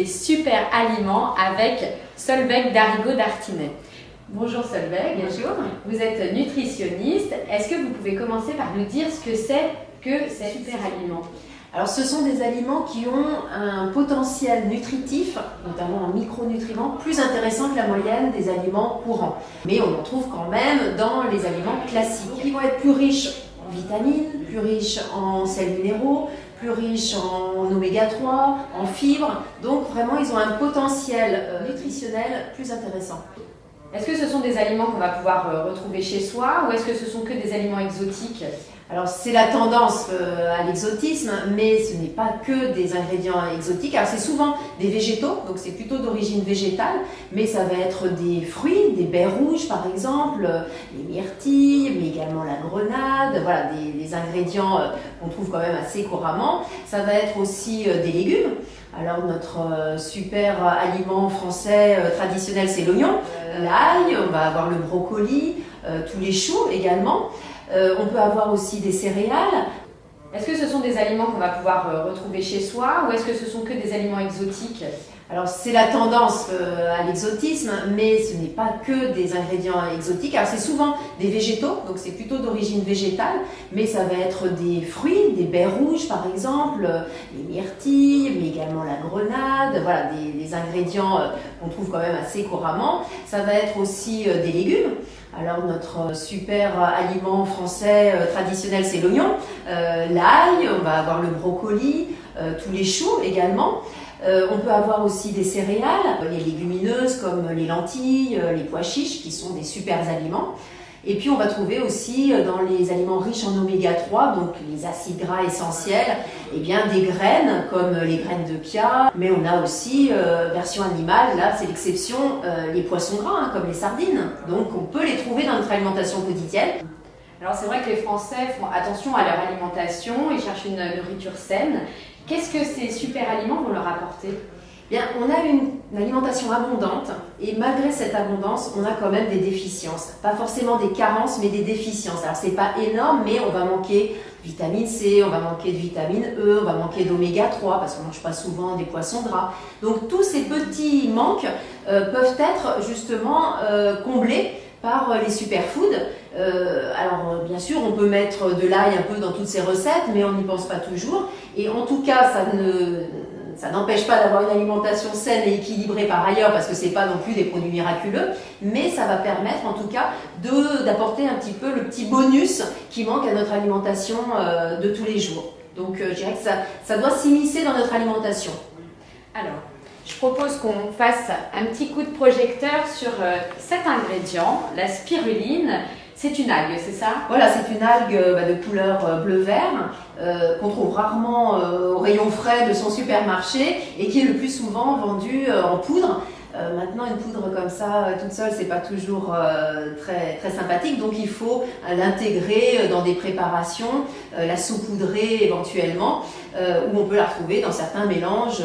des super aliments avec Solveig Darigaud-Dartinet. Bonjour Solveig. Bonjour. Vous êtes nutritionniste. Est-ce que vous pouvez commencer par nous dire ce que c'est que ces super aliments? Alors ce sont des aliments qui ont un potentiel nutritif, notamment en micronutriments, plus intéressant que la moyenne des aliments courants. Mais on en trouve quand même dans les aliments classiques. Ils vont être plus riches en vitamines, plus riches en sels minéraux, plus riches en oméga 3, en fibres. Donc vraiment ils ont un potentiel nutritionnel plus intéressant. Est-ce que ce sont des aliments qu'on va pouvoir retrouver chez soi ou est-ce que ce sont que des aliments exotiques? Alors c'est la tendance à l'exotisme, mais ce n'est pas que des ingrédients exotiques. Alors c'est souvent des végétaux, donc c'est plutôt d'origine végétale, mais ça va être des fruits, des baies rouges par exemple, les myrtilles, mais également la grenade, voilà des ingrédients qu'on trouve quand même assez couramment. Ça va être aussi des légumes. Alors notre super aliment français traditionnel c'est l'oignon, l'ail, on va avoir le brocoli, tous les choux également. On peut avoir aussi des céréales. Est-ce que ce sont des aliments qu'on va pouvoir retrouver chez soi ou est-ce que ce sont que des aliments exotiques? Alors c'est la tendance à l'exotisme, mais ce n'est pas que des ingrédients exotiques. Alors c'est souvent des végétaux, donc c'est plutôt d'origine végétale, mais ça va être des fruits, des baies rouges par exemple, les myrtilles, mais également la grenade, voilà des ingrédients qu'on trouve quand même assez couramment. Ça va être aussi des légumes. Alors notre super aliment français traditionnel c'est l'oignon, l'ail, on va avoir le brocoli, tous les choux également. On peut avoir aussi des céréales, les légumineuses comme les lentilles, les pois chiches qui sont des super aliments. Et puis on va trouver aussi dans les aliments riches en oméga 3, donc les acides gras essentiels, eh bien des graines comme les graines de chia, mais on a aussi version animale, là c'est l'exception, les poissons gras comme les sardines. Donc on peut les trouver dans notre alimentation quotidienne. Alors c'est vrai que les Français font attention à leur alimentation, ils cherchent une nourriture saine. Qu'est-ce que ces super aliments vont leur apporter? Bien, on a une alimentation abondante et malgré cette abondance, on a quand même des déficiences. Pas forcément des carences, mais des déficiences. Alors c'est pas énorme, mais on va manquer de vitamine C, on va manquer de vitamine E, on va manquer d'oméga 3 parce qu'on mange pas souvent des poissons gras. Donc tous ces petits manques peuvent être justement comblés par les superfoods. Alors bien sûr on peut mettre de l'ail un peu dans toutes ces recettes, mais on n'y pense pas toujours. Et en tout cas ça n'empêche pas d'avoir une alimentation saine et équilibrée par ailleurs, parce que c'est pas non plus des produits miraculeux, mais ça va permettre en tout cas d'apporter un petit peu le petit bonus qui manque à notre alimentation de tous les jours. Donc je dirais que ça doit s'immiscer dans notre alimentation. Alors, je propose qu'on fasse un petit coup de projecteur sur cet ingrédient, la spiruline. C'est une algue, c'est ça? Voilà, c'est une algue de couleur bleu-vert qu'on trouve rarement au rayon frais de son supermarché et qui est le plus souvent vendue en poudre. Maintenant, une poudre comme ça, toute seule, c'est pas toujours très, très sympathique, donc il faut l'intégrer dans des préparations, la saupoudrer éventuellement, où on peut la retrouver dans certains mélanges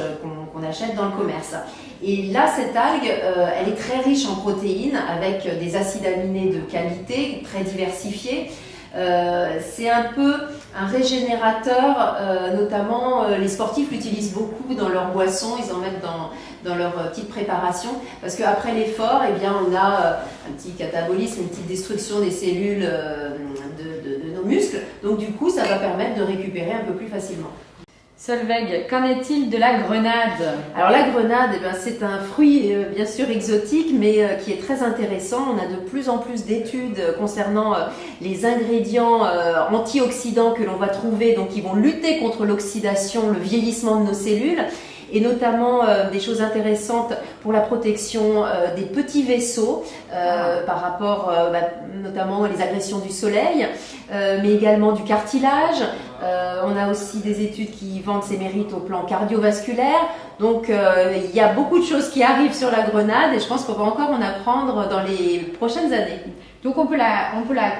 qu'on achète dans le commerce. Et là, cette algue, elle est très riche en protéines avec des acides aminés de qualité, très diversifiés. C'est un peu un régénérateur, notamment les sportifs l'utilisent beaucoup dans leurs boissons, ils en mettent dans leur petite préparation, parce qu'après l'effort, eh bien, on a un petit catabolisme, une petite destruction des cellules de nos muscles, donc du coup ça va permettre de récupérer un peu plus facilement. Solveig, qu'en est-il de la grenade? Alors la grenade, eh bien, c'est un fruit bien sûr exotique, mais qui est très intéressant. On a de plus en plus d'études concernant les ingrédients antioxydants que l'on va trouver, donc qui vont lutter contre l'oxydation, le vieillissement de nos cellules, et notamment des choses intéressantes pour la protection des petits vaisseaux par rapport notamment les agressions du soleil, mais également du cartilage. On a aussi des études qui vantent ses mérites au plan cardiovasculaire. Donc il y a beaucoup de choses qui arrivent sur la grenade et je pense qu'on va encore en apprendre dans les prochaines années. Donc on peut la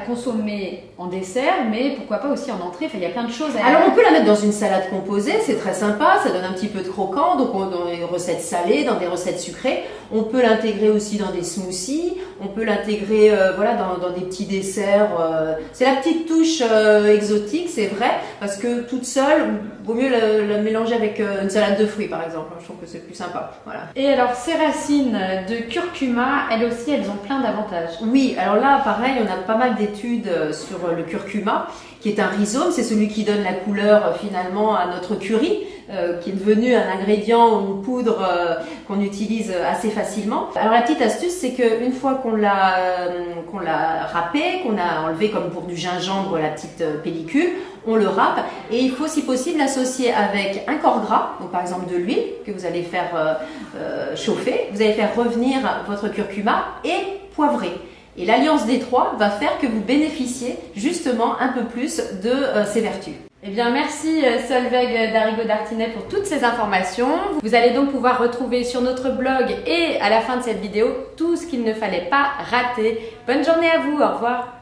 consommer en dessert, mais pourquoi pas aussi en entrée. Enfin, il y a plein de choses à... Alors on peut la mettre dans une salade composée, c'est très sympa, ça donne un petit peu de croquant, donc dans des recettes salées, dans des recettes sucrées. On peut l'intégrer aussi dans des smoothies, on peut l'intégrer voilà, dans des petits desserts. C'est la petite touche exotique, c'est vrai, parce que toute seule, vaut mieux la mélanger avec une salade de fruits par exemple. Je trouve que c'est plus sympa. Voilà. Et alors ces racines de curcuma, elles aussi, elles ont plein d'avantages. Oui, alors là, pareil, on a pas mal d'études sur le curcuma, qui est un rhizome, c'est celui qui donne la couleur finalement à notre curry, qui est devenu un ingrédient ou une poudre qu'on utilise assez facilement. Alors la petite astuce, c'est qu'une fois qu'on l'a râpé, qu'on a enlevé comme pour du gingembre la petite pellicule, on le râpe et il faut si possible l'associer avec un corps gras, donc par exemple de l'huile que vous allez faire chauffer, vous allez faire revenir votre curcuma et poivrer. Et l'alliance des trois va faire que vous bénéficiez justement un peu plus de ses vertus. Eh bien, merci Solveig Darigaud-Dartinet pour toutes ces informations. Vous allez donc pouvoir retrouver sur notre blog et à la fin de cette vidéo tout ce qu'il ne fallait pas rater. Bonne journée à vous, au revoir.